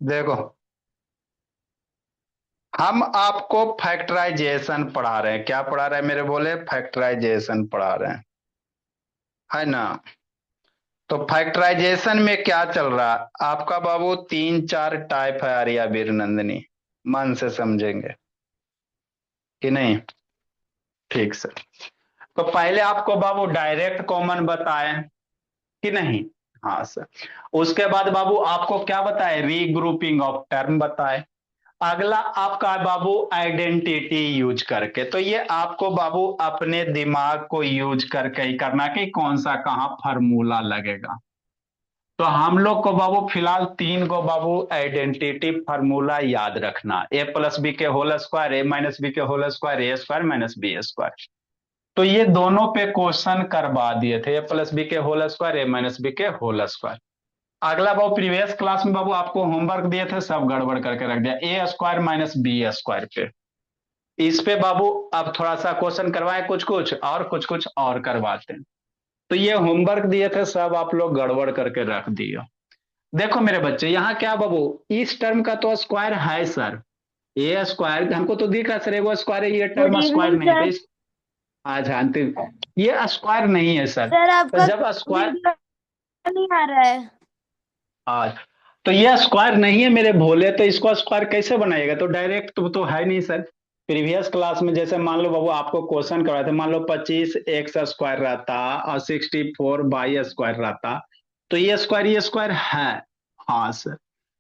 देखो, हम आपको फैक्टराइजेशन पढ़ा रहे हैं। क्या पढ़ा रहे हैं मेरे बोले? फैक्टराइजेशन पढ़ा रहे हैं, है ना? तो फैक्टराइजेशन में क्या चल रहा है आपका बाबू? तीन चार टाइप है आर्या वीर नंदिनी। मन से समझेंगे कि नहीं? ठीक से। तो पहले आपको बाबू डायरेक्ट कॉमन बताए कि नहीं? हाँ सर। उसके बाद बाबू आपको क्या बताए? रीग्रुपिंग ऑफ टर्म बताए। अगला आपका है बाबू आइडेंटिटी यूज करके। तो ये आपको बाबू अपने दिमाग को यूज करके ही करना कि कौन सा कहाँ फार्मूला लगेगा। तो हम लोग को बाबू फिलहाल तीन को बाबू आइडेंटिटी फार्मूला याद रखना। ए प्लस बी के होल स्क्वायर, ए माइनस बी के होल स्क्वायर, ए स्क्वायर माइनस बी स्क्वायर। तो ये दोनों पे क्वेश्चन करवा दिए थे, ए प्लस बी के होल स्क्वायर, ए माइनस बी के होल स्क्वायर। अगला बाबू प्रीवियस क्लास में बाबू आपको होमवर्क दिए थे, सब गड़बड़ करके रख दिया। ए स्क्वायर माइनस बी स्क्वायर पे, इस पे बाबू अब थोड़ा सा क्वेश्चन करवाए, कुछ कुछ और करवाते हैं। तो ये होमवर्क दिए थे, सब आप लोग गड़बड़ करके रख दिए। देखो मेरे बच्चे, यहाँ क्या बाबू, इस टर्म का तो स्क्वायर है सर। ए स्क्वायर हमको तो दिख रहा है सर, एगो स्क्वायर है, ये गुड टर्म स्क्वायर इवनिंग नहीं है तो सर। इस। आज अंतिम, ये स्क्वायर नहीं है सर। सर तो आपका जब स्क्वायर, वीडियो नहीं आ रहा है। आज, तो ये स्क्वायर नहीं है मेरे भोले, तो इसको स्क्वायर कैसे बनाएगा? तो डायरेक्ट तो है नहीं सर। प्रीवियस क्लास में जैसे मान लो बाबू आपको क्वेश्चन कराए थे, मान लो 25 एक्स स्क्वायर रहता और 64 वाई स्क्वायर रहता, तो ये स्क्वायर है। हाँ सर।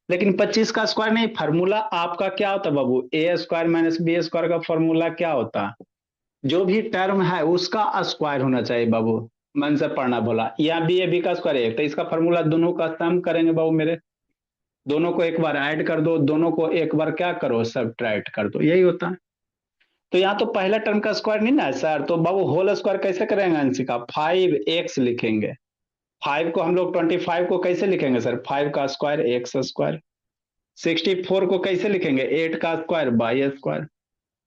लेकिन 25 का स्क्वायर नहीं। फार्मूला आपका क्या होता है बाबू? ए स्क्वायर माइनस बी स्क्वायर का फार्मूला क्या होता है? जो भी टर्म है उसका स्क्वायर होना चाहिए बाबू। मन से पढ़ना बोला, या बी ए बी का स्क्वायर है, तो इसका फार्मूला दोनों का सम करेंगे बाबू मेरे। दोनों को एक बार ऐड कर दो, दोनों को एक बार क्या करो, सब्ट्रैक्ट कर दो, यही होता है। तो यहाँ तो पहला टर्म का स्क्वायर नहीं ना है सर, तो बाबू होल स्क्वायर कैसे करेंगे अंशिका? 5x लिखेंगे। 5 को हम लोग 25 को कैसे लिखेंगे सर? 5 का स्क्वायर एक्स स्क्वायर। 64 को कैसे लिखेंगे? 8 का स्क्वायर बाई स्क्वायर।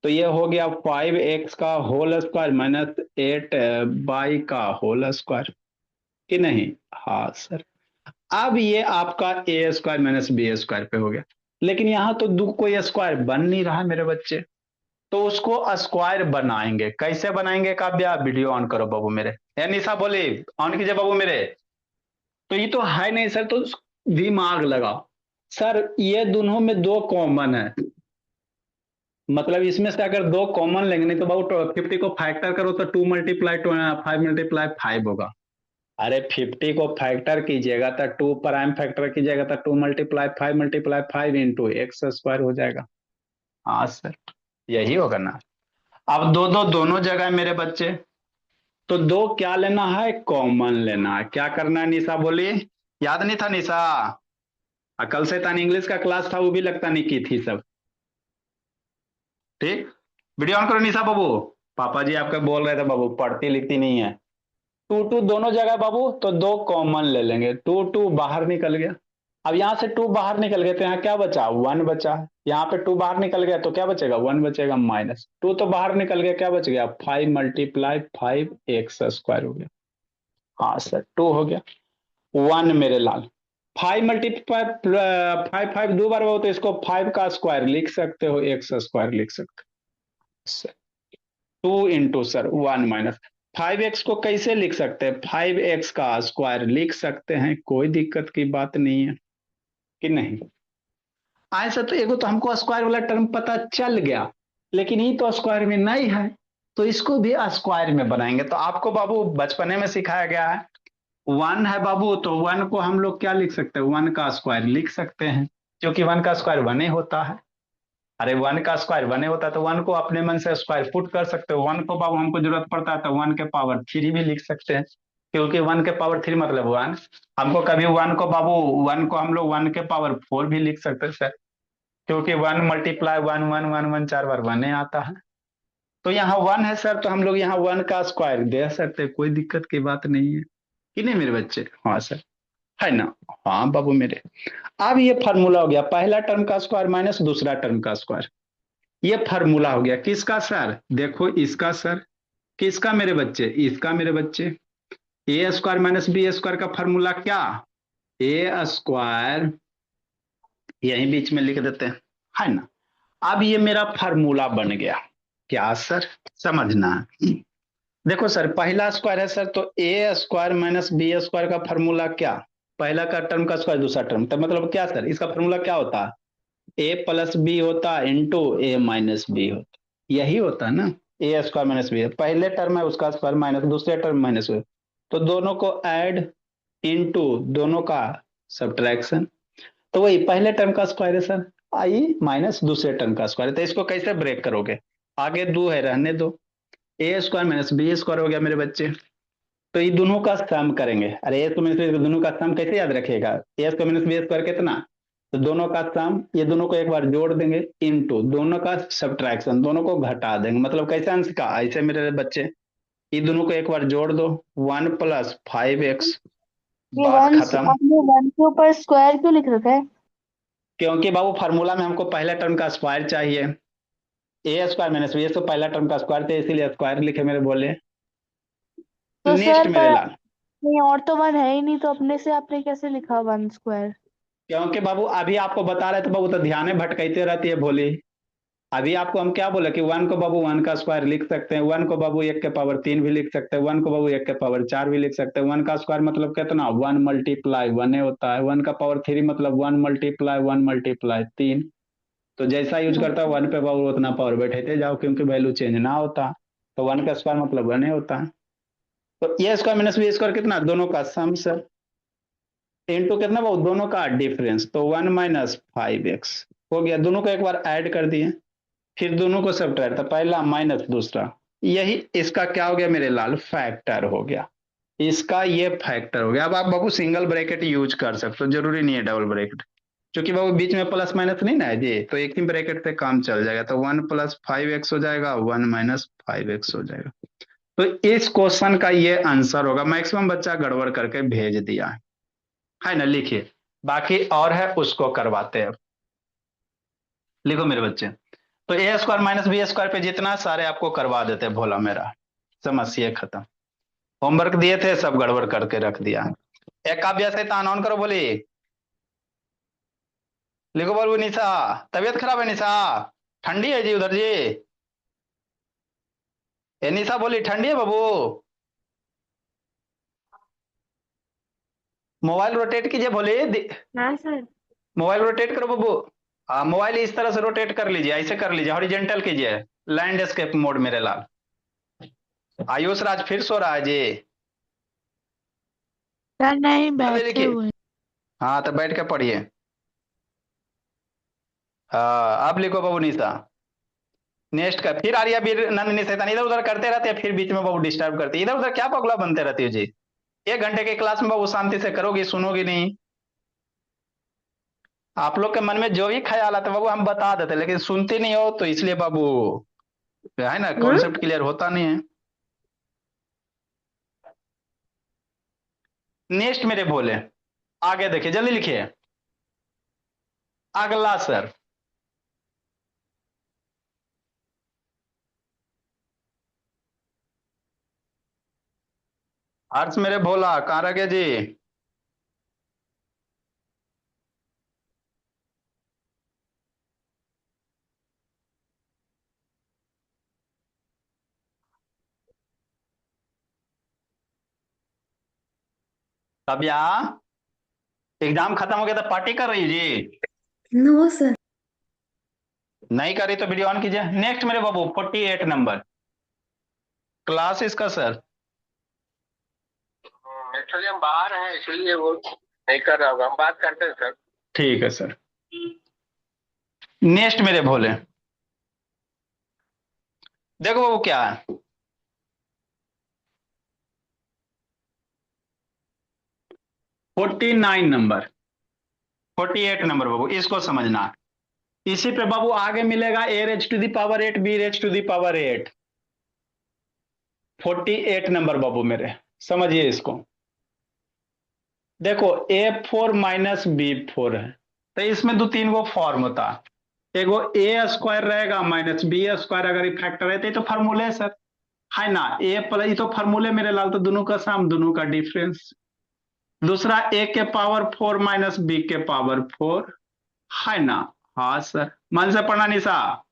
तो ये हो गया 5x का होल स्क्वायर माइनस 8 बाई का होल स्क्वायर, कि नहीं? हाँ सर। अब ये आपका ए स्क्वायर माइनस बी स्क्वायर पे हो गया। लेकिन यहां तो दो कोई स्क्वायर बन नहीं रहा मेरे बच्चे। तो उसको स्क्वायर बनाएंगे, कैसे बनाएंगे काव्या? वीडियो ऑन करो बाबू मेरे। ए निशा बोली, ऑन कीजिए बाबू मेरे। तो ये तो है नहीं सर, तो दिमाग लगाओ। सर ये दोनों में दो कॉमन है, मतलब इसमें से अगर दो कॉमन लेंगे, नहीं तो बाबू 50 को फैक्टर करो तो 2 मल्टीप्लाई 5 मल्टीप्लाई 5 होगा। अरे 50 को फैक्टर कीजिएगा तो 2 प्राइम फैक्टर कीजिएगा तो 2 मल्टीप्लाई 5 इंटू एक्स स्क्वायर हो जाएगा। हाँ सर, यही होगा ना। अब दो दो दोनों जगह मेरे बच्चे, तो दो क्या लेना है? कॉमन लेना है। क्या करना है निशा बोली? याद नहीं था निशा? कल से तान इंग्लिश का क्लास था, वो भी लगता नहीं की थी सब। ठीक। वीडियो ऑन करो निशा बाबू। पापा जी आपका बोल रहे थे बाबू, पढ़ती लिखती नहीं है। टू टू दोनों जगह बाबू, तो दो कॉमन ले लेंगे। टू टू बाहर निकल गया। अब यहां से टू बाहर निकल गया तो यहाँ क्या बचा? वन बचा। यहाँ पे टू बाहर निकल गया तो क्या बचेगा? वन बचेगा, माइनस टू तो बाहर निकल गया, क्या बच गया? 5 मल्टीप्लाई 5 एक्स स्क्वायर हो गया। हाँ सर, टू हो गया। वन मेरे लाल। 5 मल्टीप्लाई 5 5 दो बार हो तो इसको 5 का स्क्वायर लिख सकते हो, एक्स स्क्वायर लिख सकते हो। 2 इंटू सर 1 माइनस 5x को कैसे लिख सकते हैं? 5x का स्क्वायर लिख सकते हैं, कोई दिक्कत की बात नहीं है, कि नहीं? ऐसा तो एगो तो हमको स्क्वायर वाला टर्म पता चल गया, लेकिन ये तो स्क्वायर में नहीं है। तो इसको भी स्क्वायर में बनाएंगे। तो आपको बाबू बचपने में सिखाया गया है, वन है बाबू, तो वन को हम लोग क्या लिख सकते हैं? वन का स्क्वायर लिख सकते हैं, क्योंकि वन का स्क्वायर वन ही होता है। अरे वन का स्क्वायर वन ही होता है, तो वन को अपने मन से स्क्वायर पुट कर सकते हो। वन को बाबू हमको जरूरत पड़ता है तो 1 के पावर 3 भी लिख सकते हैं, क्योंकि 1 के पावर 3 मतलब वन। हमको कभी वन को बाबू, वन को हम लोग 1 के पावर 4 भी लिख सकते हैं सर, क्योंकि 1 मल्टीप्लाई 1 1 1 1 चार बार वन ही आता है। तो यहाँ वन है सर, तो हम लोग यहाँ वन का स्क्वायर दे सकते हैं, कोई दिक्कत की बात नहीं है, कि नहीं मेरे बच्चे? हाँ सर, है ना? हाँ बाबू मेरे। अब ये फार्मूला हो गया, पहला टर्म का स्क्वायर माइनस दूसरा टर्म का स्क्वायर। ये फार्मूला हो गया किसका सर? देखो इसका सर। किसका मेरे बच्चे? इसका मेरे बच्चे। ए स्क्वायर माइनस बी स्क्वायर का फार्मूला क्या? ए स्क्वायर यहीं बीच में लिख देते हैं, है ना। अब ये मेरा फार्मूला बन गया। क्या सर, समझना है। देखो सर, पहला स्क्वायर है सर, तो ए स्क्वायर माइनस बी स्क्वायर का फॉर्मूला क्या, पहला का टर्म का स्क्वायर दूसरा टर्म, तो मतलब क्या सर, इसका फॉर्मूला क्या होता है, ए प्लस बी होता है इंटू ए माइनस बी होता, यही होता है ना। ए स्क्वायर माइनस बी, पहले टर्म है उसका स्क्वायर माइनस दूसरे टर्म माइनस, तो दोनों को ऐड इंटू दोनों का सब्ट्रैक्शन, तो वही पहले टर्म का स्क्वायर है सर, आई माइनस दूसरे टर्म का स्क्वायर, तो इसको कैसे ब्रेक करोगे, आगे दो है रहने दो, ए स्क्वायर माइनस बी स्क्वायर हो गया मेरे बच्चे। तो ये दोनों का सम करेंगे, अरे ए स्क्वायर माइनस बी दोनों का सम कैसे याद रखिएगा, ए स्क्वायर माइनस बी स्क्वायर कितना, तो दोनों का सम, ये दोनों को एक बार जोड़ देंगे इनटू दोनों का सब्ट्रैक्शन, दोनों को घटा देंगे, मतलब कैसे अंश का, ऐसे मेरे बच्चे, ये दोनों को एक बार जोड़ दो, 1 + 5x, ये बात वन खत्म। आपने वन के ऊपर स्क्वायर क्यों लिख रखा है? क्योंकि बाबू फार्मूला में हमको पहला टर्म का स्क्वायर चाहिए, ए स्क्वायर माइनस बी, तो पहला टर्म का स्क्वायर थे इसीलिए स्क्वायर लिखे मेरे बोले। तो नेक्स्ट सर मेरे पर लाल, नहीं, और तो वन है ही नहीं, तो अपने से आपने कैसे लिखा वन स्क्वायर? क्योंकि बाबू अभी आपको बता रहे थे बाबू, तो ध्यान भटकते रहती है भोली। अभी आपको हम क्या बोले कि वन को बाबू वन का स्क्वायर लिख सकते हैं, वन को बाबू 1 के पावर 3 भी लिख सकते हैं, वन को बाबू 1 के पावर 4 भी लिख सकते हैं, वन का स्क्वायर मतलब कितना, 1 × 1 होता है, 1 का पावर 3 मतलब 1 × 1 × 3, तो जैसा यूज करता है वन पे बाबू उतना पावर बैठे जाओ, क्योंकि वैल्यू चेंज ना होता, तो वन का स्क्वायर मतलब 1 होता है। तो ए स्क्वायर माइनस बी स्क्वायर कितना, दोनों का सम सर, इंटू कितना बाबू दोनों का डिफरेंस, तो 1 - 5x हो गया, दोनों को एक बार ऐड कर दिए, फिर दोनों को सब्ट्रैक्ट, तो पहला माइनस दूसरा, यही इसका क्या हो गया मेरे लाल, फैक्टर हो गया, इसका ये फैक्टर हो गया। अब आप बाबू सिंगल ब्रैकेट यूज कर सकते हो, जरूरी नहीं है डबल ब्रैकेट, क्योंकि बाबू बीच में प्लस माइनस नहीं ना है जी, तो एक ही ब्रैकेट से काम चल जाएगा, तो 1 + 5x हो जाएगा, 1 - 5x हो जाएगा। तो इस क्वेश्चन का ये आंसर होगा, मैक्सिमम बच्चा गड़बड़ करके भेज दिया है ना, लिखिए, बाकी और है उसको करवाते हैं। लिखो मेरे बच्चे, तो ए स्क्वायर माइनस बी स्क्वायर पे जितना सारे आपको करवा देते हैं भोला मेरा, समस्या खत्म, होमवर्क दिए थे सब गड़बड़ करके रख दिया। एक काव्य से तान ऑन करो बोली, लिखो बोल निशा, तबीयत खराब है निशा, ठंडी है जी उधर जी, ए निशा बोली ठंडी है बाबू, मोबाइल रोटेट कीजिए बोली, हाँ सर। मोबाइल रोटेट करो बाबू, हाँ मोबाइल इस तरह से रोटेट कर लीजिए, ऐसे कर लीजिए, हॉरिजेंटल कीजिए, लैंडस्केप मोड मेरे लाल। आयुष राज फिर सो रहा है जी, सर नहीं, जल्दी बैठे लिखिए, हुए। हाँ तो बैठ के पढ़िए। हाँ अब लिखो बाबू निशा, नेक्स्ट का फिर आर्या बीर नंदिनी शैतान इधर उधर करते रहते हैं, फिर बीच में बाबू डिस्टर्ब करती है, इधर उधर क्या पगला बनते रहती हो जी, 1 घंटे के क्लास में बाबू शांति से करोगी, सुनोगी नहीं, आप लोग के मन में जो भी ख्याल आता है बाबू हम बता देते, लेकिन सुनती नहीं हो, तो इसलिए बाबू है ना, कॉन्सेप्ट क्लियर होता नहीं है। नेक्स्ट मेरे बोले, आगे देखिए जल्दी लिखिए, अगला सर, अर्थ मेरे भोला कहाँ रह गए जी, तब यहाँ एग्जाम खत्म हो गया तो पार्टी कर रही जी, नो सर। नहीं करी तो वीडियो ऑन कीजिए। नेक्स्ट मेरे बाबू 48 नंबर, क्लास इसका सर, एक्चुअली हम बाहर हैं इसलिए वो नहीं कर रहा होगा, हम बात करते हैं सर। ठीक है सर। नेक्स्ट मेरे भोले, देखो बाबू क्या है, 49 नंबर, 48 नंबर बाबू, इसको समझना, इसी पे बाबू आगे मिलेगा a⁻⁸ b⁻⁸ 48 नंबर बाबू मेरे, समझिए इसको, देखो a4 - b4 है, तो इसमें दो तीन गो फॉर्म होता है, एगो ए स्क्वायर रहेगा माइनस बी स्क्वायर, अगर ये फैक्टर रहते तो फॉर्मूले है सर, है ना, ए प्लस, ये तो फॉर्मूले मेरे लाल, तो दोनों का सम दोनों का डिफरेंस, दूसरा a⁻⁴ - b⁻⁴, है ना। हाँ सर, मन से पढ़ना निशा।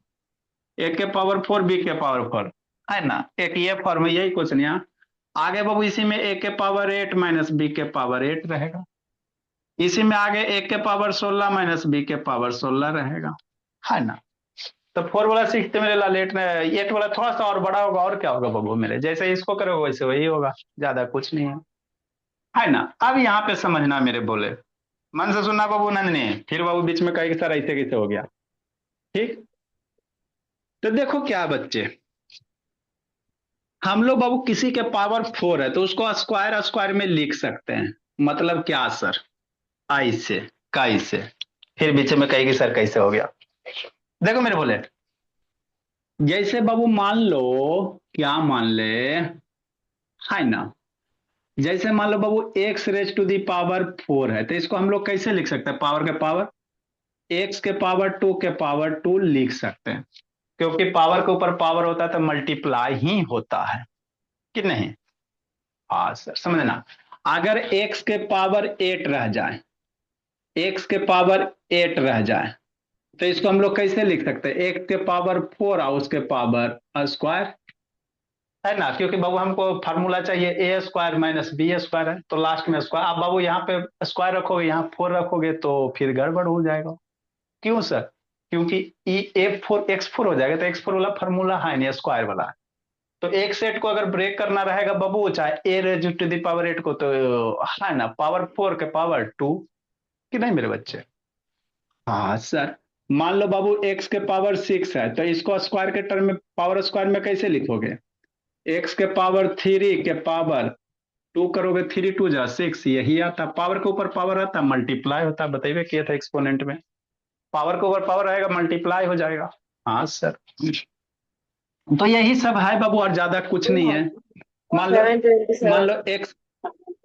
ए के पावर 4 बी के पावर 4, है ना। एक ये फॉर्म है, यही क्वेश्चन यहाँ। आगे बाबू इसी में ए के पावर 8 माइनस बी के पावर 8 रहेगा। इसी में आगे ए के पावर 16 माइनस बी के पावर 16 रहेगा, है ना। तो 4 वाला सीखते मेरे लाल, 8 वाला थोड़ा सा और बड़ा होगा, और क्या होगा बाबू मेरे, जैसे इसको करोगे वैसे वही होगा, ज्यादा कुछ नहीं है ना। अब यहाँ पे समझना मेरे बोले, मन से सुनना बाबू नंदनी, फिर बाबू बीच में कहेगी सर ऐसे कैसे हो गया। ठीक। तो देखो क्या बच्चे, हम लोग बाबू किसी के पावर 4 है तो उसको स्क्वायर स्क्वायर में लिख सकते हैं। मतलब क्या सर, आई से काई से, फिर बीच में कहेगी सर कैसे हो गया। देखो मेरे बोले, जैसे बाबू मान लो, क्या मान ले, है ना। जैसे मान लो बाबू x raise to the power 4 है तो इसको हम लोग कैसे लिख सकते हैं, पावर के पावर, एक्स के पावर 2 के पावर 2 लिख सकते हैं। क्योंकि पावर के ऊपर पावर होता है तो मल्टीप्लाई ही होता है कि नहीं। हाँ सर, समझना। अगर एक्स के पावर 8 रह जाए, एक्स के पावर 8 रह जाए तो इसको हम लोग कैसे लिख सकते हैं, एक्स के पावर 4 और उसके पावर स्क्वायर, है ना। क्योंकि बाबू हमको फार्मूला चाहिए ए स्क्वायर माइनस बी स्क्वायर है, तो लास्ट में स्क्वायर। आप बाबू यहाँ पे स्क्वायर रखोगे, यहाँ 4 रखोगे तो फिर गड़बड़ हो जाएगा। क्यों सर, क्योंकि ई एक्स 4 हो जाएगा, तो एक्स 4 वाला फार्मूला है नहीं, स्क्वायर वाला है। तो एक सेट को अगर ब्रेक करना रहेगा बाबू, चाहे ए रेज टू द पावर 8 को, तो है ना पावर 4 के पावर 2, कि नहीं मेरे बच्चे। हाँ सर, मान लो बाबू एक्स के पावर 6 है तो इसको स्क्वायर के टर्म में, पावर स्क्वायर में कैसे लिखोगे, एक्स के पावर 3 के पावर 2 करोगे, 3 2 जा 6, यही आता। पावर के ऊपर पावर आता, मल्टीप्लाई होता, बताइए किया था एक्सपोनेंट में। पावर के ऊपर पावर आएगा, मल्टीप्लाई हो जाएगा। हाँ सर, तो यही सब है बाबू, और ज्यादा कुछ नहीं है। मान लो, 727। एक्स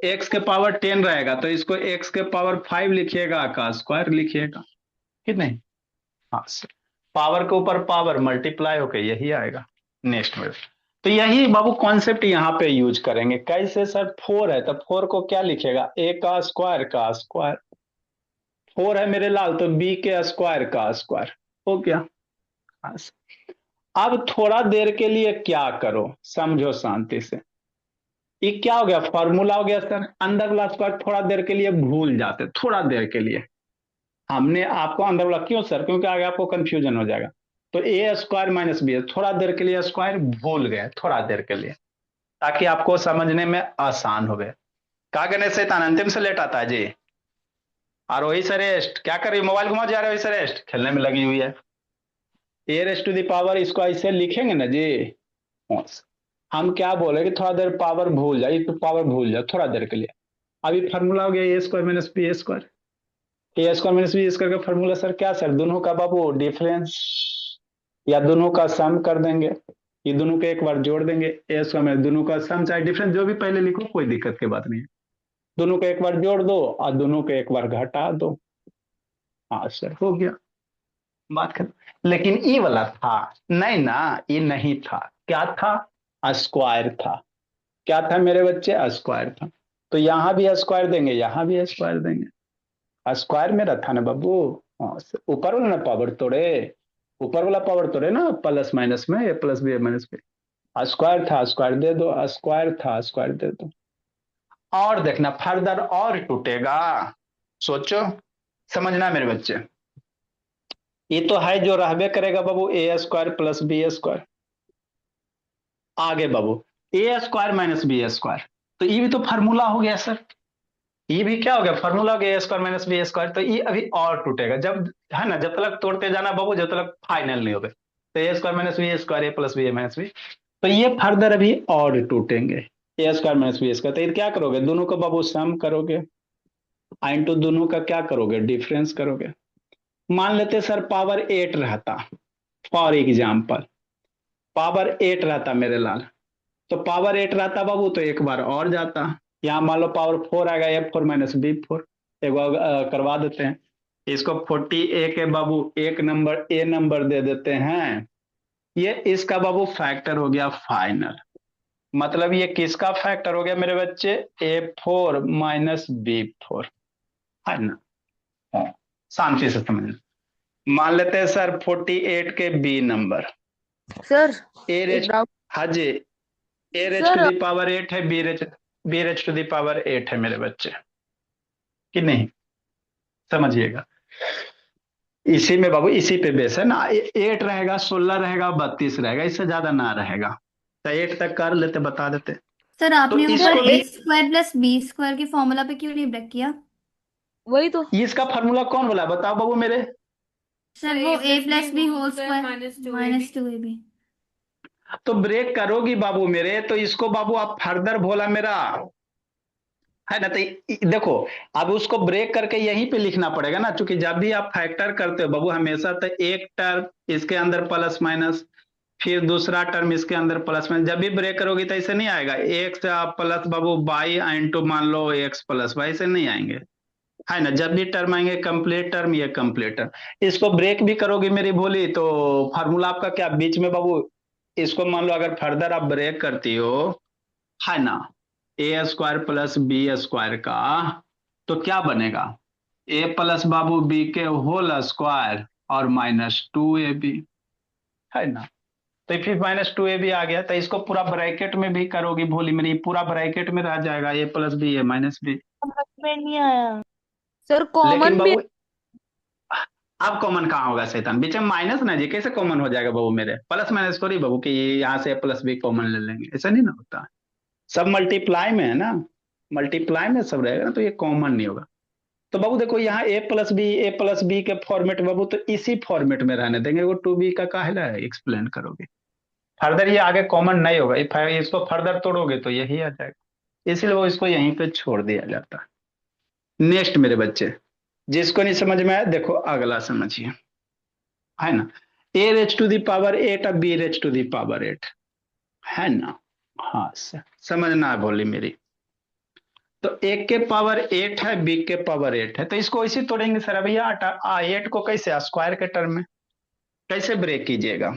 एक्स के पावर 10 रहेगा तो इसको एक्स के पावर 5 लिखिएगा का स्क्वायर लिखिएगा, कि नहीं। हाँ सर, पावर के ऊपर पावर मल्टीप्लाई होके यही आएगा नेक्स्ट में। तो यही बाबू कॉन्सेप्ट यहाँ पे यूज करेंगे। कैसे सर, 4 है तो 4 को क्या लिखेगा, ए का स्क्वायर। 4 है मेरे लाल तो बी के स्क्वायर का स्क्वायर हो गया। हाँ सर। अब थोड़ा देर के लिए क्या करो, समझो शांति से। ये क्या हो गया, फॉर्मूला हो गया सर, अंदर वाला स्क्वायर थोड़ा देर के लिए भूल जाते, थोड़ा देर के लिए। हमने आपको अंदर वाला, क्यों सर, क्योंकि आगे आपको कंफ्यूजन हो जाएगा। तो ए स्क्वायर माइनस बी, थोड़ा देर के लिए स्क्वायर भूल गए, थोड़ा देर के लिए, ताकि आपको समझने में आसान हो गए। कहा गणेश शैतान अंतिम से लेट आता है जी। और वही से रेस्ट क्या कर रही, मोबाइल घुमा जा रहे हो, वही से रेस्ट खेलने में लगी हुई है। ए रेस्ट टू दी पावर, इसको ऐसे लिखेंगे ना जी। हाँ, हम क्या बोले कि थोड़ा देर पावर भूल जाए, तो पावर भूल जाओ थोड़ा देर के लिए। अभी फार्मूला हो गया ए स्क्वायर माइनस बी स्क्वायर। ए स्क्वायर माइनस बी स्क्वायर का फार्मूला सर क्या, सर दोनों का बाबू डिफरेंस, या दोनों का सम कर देंगे। ये दोनों को एक बार जोड़ देंगे, ए स्क्वायर में दोनों का सम चाहे डिफरेंस जो भी पहले लिखो, कोई दिक्कत की बात नहीं है। दोनों को एक बार जोड़ दो और दोनों को एक बार घटा दो। हाँ सर, हो गया, बात कर। लेकिन ई वाला था नहीं ना, ये नहीं था। क्या था, स्क्वायर था। क्या था मेरे बच्चे, स्क्वायर था। तो यहां भी स्क्वायर देंगे, यहां भी स्क्वायर देंगे। स्क्वायर में रखा ना बाबू। हाँ, ऊपर वाला ना पावर तोड़े, ऊपर वाला पावर तोड़े ना, प्लस माइनस में, a plus b minus b. Square था, स्क्वायर दे दो, स्क्वायर था, स्क्वायर दे दो। और देखना फर्दर और टूटेगा, सोचो, समझना मेरे बच्चे। ये तो है जो रहबे करेगा बाबू, ए स्क्वायर प्लस बी स्क्वायर। आगे बाबू, ए स्क्वायर माइनस बी स्क्वायर, तो ये भी तो फार्मूला हो गया सर। ये भी क्या हो गया, फार्मूला हो गया, ए स्क्वायर माइनस बी स्क्वायर। तो ये अभी और टूटेगा जब, है ना, जब तक तोड़ते जाना बाबू, जब तक फाइनल नहीं हो गए। तो ए स्क्वायर माइनस बी स्क्वायर, ए प्लस बी माइनस बी, तो ये फर्दर अभी और टूटेंगे। ए स्क्वायर माइनस बी स्क्वायर, तो ये क्या करोगे, दोनों को बाबू सम करोगे, इंटू दोनों का क्या करोगे, डिफरेंस करोगे। मान लेते सर पावर 8 रहता, फॉर एग्जाम्पल पावर 8 रहता मेरे लाल, तो पावर 8 रहता बाबू तो एक बार और जाता। यहाँ मान लो पावर 4 आ गया, F4 - B4, एक बार करवा देते हैं इसको। 40A के बाबू एक नंबर ए नंबर दे देते हैं। ये इसका बाबू फैक्टर हो गया फाइनल। मतलब ये किसका फैक्टर हो गया मेरे बच्चे, A4 - B4, है ना। हाँ। शांति से समझना। मान लेते हैं सर 48 के बी नंबर, सर ए एक रेच डाउट हाँ जी, a reach to sir. The power 8 है, b reach to the power 8 है मेरे बच्चे, कि नहीं? समझिएगा, इसी में बाबू, इसी पे बेस है ना। 8 रहेगा, 16 रहेगा, 32 रहेगा, इससे ज्यादा ना रहेगा। तो 8 तक कर लेते, बता देते। सर तो आपने वो सर इसको ए भी, स्क्वायर प्लस बी स्क्वायर के फॉर्मूला पे क्यों नहीं ब्रेक किया? वही तो इसका फॉर्मूला कौन बोला, बताओ बाबू मेरे। सर वो a plus b whole square minus 2ab। तो ब्रेक करोगी बाबू मेरे, तो इसको बाबू आप फर्दर बोला मेरा, है ना। तो देखो, अब उसको ब्रेक करके यहीं पे लिखना पड़ेगा ना, क्योंकि जब भी आप फैक्टर करते हो बाबू हमेशा, तो एक टर्म इसके अंदर प्लस माइनस, फिर दूसरा टर्म इसके अंदर प्लस माइनस, जब भी ब्रेक करोगी तो ऐसे नहीं आएगा x plus Babu by into मान लो एक्स प्लस वाई, से नहीं आएंगे, है ना। जब भी टर्म आएंगे कंप्लीट टर्म, ये कंप्लीट टर्म। इसको ब्रेक भी करोगी मेरी भोली, तो फार्मूला आपका क्या बीच में बाबू, इसको मान लो अगर फर्दर आप ब्रेक करती हो, है ना, ए स्क्वायर प्लस बी स्क्वायर का, तो क्या बनेगा, ए प्लस बाबू बी के होल स्क्वायर और -2ab, है ना। तो फिर -2ab आ गया, तो इसको पूरा ब्रैकेट में भी करोगी भोली मेरी, पूरा ब्रैकेट में रह जाएगा ए प्लस बी ए माइनस बी। समझ में नहीं आया। सर लेकिन कॉमन भी। बाबू अब कॉमन कहाँ होगा शैतान, बीच में माइनस ना जी, कैसे कॉमन हो जाएगा बाबू मेरे, प्लस माइनस थोड़ी बाबू कि यहाँ से प्लस बी कॉमन ले लेंगे, ऐसा नहीं ना होता। सब मल्टीप्लाई में है ना, मल्टीप्लाई में सब रहेगा ना, तो ये कॉमन नहीं होगा। तो बाबू देखो यहाँ ए प्लस बी के फॉर्मेट बाबू, तो इसी फॉर्मेट में रहने देंगे, वो 2b का काहेला है एक्सप्लेन करोगे, फर्दर ये आगे कॉमन नहीं होगा, इसको फर्दर तोड़ोगे तो यही आ जाएगा, इसलिए वो इसको यहीं पे छोड़ दिया जाता है। नेक्स्ट मेरे बच्चे, जिसको नहीं समझ में आया देखो अगला समझिए, है ना। A reach to the power 8 और b reach to the power 8, है ना। हाँ समझना है बोली मेरी। तो एक के पावर 8 है, बी के पावर 8 है, तो इसको ऐसे तोड़ेंगे सर भैया, 8 को कैसे स्क्वायर के टर्म में कैसे ब्रेक कीजिएगा।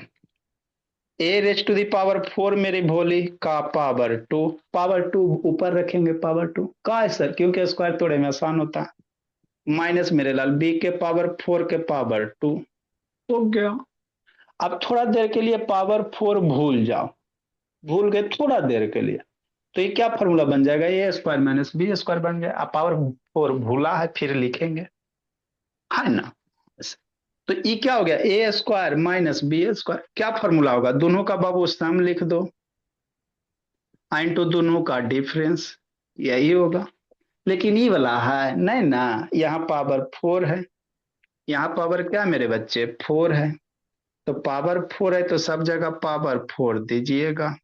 ए रेच टू दी पावर 4 मेरी भोली का पावर 2, पावर 2 ऊपर रखेंगे, पावर 2 का है सर, क्योंकि स्क्वायर तोड़े में आसान होता है, माइनस मेरे लाल बी के पावर 4 के पावर 2 हो गया। अब थोड़ा देर के लिए पावर 4 भूल जाओ, भूल गए थोड़ा देर के लिए, तो ये क्या फॉर्मूला बन जाएगा, ए स्क्वायर माइनस बी स्क्वायर बन गया। अब पावर 4 भूला है फिर लिखेंगे, है ना। तो ये क्या हो गया, ए स्क्वायर माइनस बी स्क्वायर, क्या फॉर्मूला होगा, दोनों का बाबू सम लिख दो, इंटू दोनों का डिफरेंस, यही होगा। लेकिन ये वाला है नहीं ना, यहाँ पावर 4 है, यहाँ पावर क्या मेरे बच्चे 4 है, तो पावर 4 है तो सब जगह पावर 4 दीजिएगा,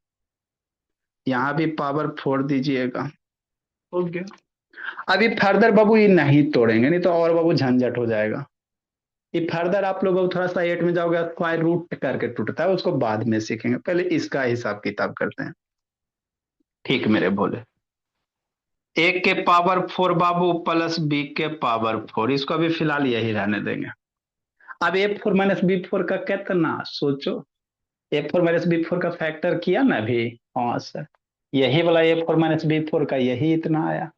यहाँ भी पावर 4 दीजिएगा, हो गया। अभी फर्दर बाबू ये नहीं तोड़ेंगे, नहीं तो और बाबू झंझट हो जाएगा। ये फर्दर आप लोग थोड़ा सा 8 में जाओगे, स्क्वायर रूट करके टूटता है, उसको बाद में सीखेंगे, पहले इसका हिसाब किताब करते हैं। ठीक मेरे बोले, एक के पावर 4 बाबू प्लस बी के पावर 4, इसको अभी फिलहाल यही रहने देंगे। अब A4 - B4 का कितना सोचो, A4 - B4 का फैक्टर किया ना अभी, हाँ सर, यही वाला A4 - B4 का यही इतना आया,